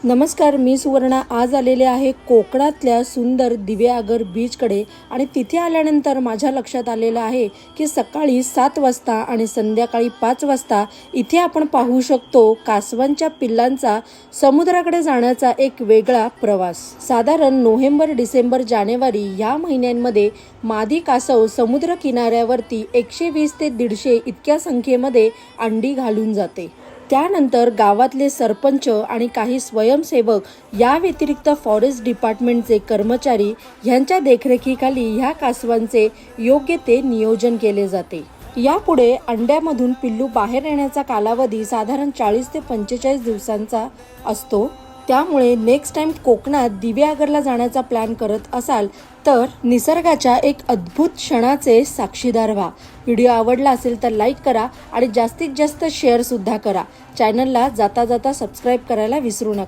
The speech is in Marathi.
नमस्कार, मी सुवर्णा आज आलेले आहे कोकणातल्या सुंदर दिवेआगर बीचकडे आणि तिथे आल्यानंतर माझ्या लक्षात आलेलं आहे की सकाळी 7 वाजता आणि संध्याकाळी 5 वाजता इथे आपण पाहू शकतो कासवांच्या पिल्लांचा समुद्राकडे जाण्याचा एक वेगळा प्रवास। साधारण नोव्हेंबर, डिसेंबर, जानेवारी या महिन्यांमध्ये मादी कासव समुद्र किनाऱ्यावरती 120 ते 150 इतक्या संख्येमध्ये अंडी घालून जाते। त्यानंतर गावातले सरपंच आणि काही स्वयंसेवक या व्यतिरिक्त फॉरेस्ट डिपार्टमेंटचे कर्मचारी यांच्या देखरेखीखाली ह्या कासवांचे योग्य ते नियोजन केले जाते। यापुढे अंड्यामधून पिल्लू बाहेर येण्याचा कालावधी साधारण 40 ते 45 दिवसांचा असतो। त्यामुळे नेक्स्ट टाइम कोकणात दिवेआगरला जाण्याचा प्लॅन करत असाल तर निसर्गाच्या एक अद्भुत क्षणाचे साक्षीदार व्हा। व्हिडिओ आवडला असेल तर लाईक करा आणि जास्तीत जास्त शेअर सुद्धा करा। चॅनलला जाता जाता सबस्क्राईब करायला विसरू नका।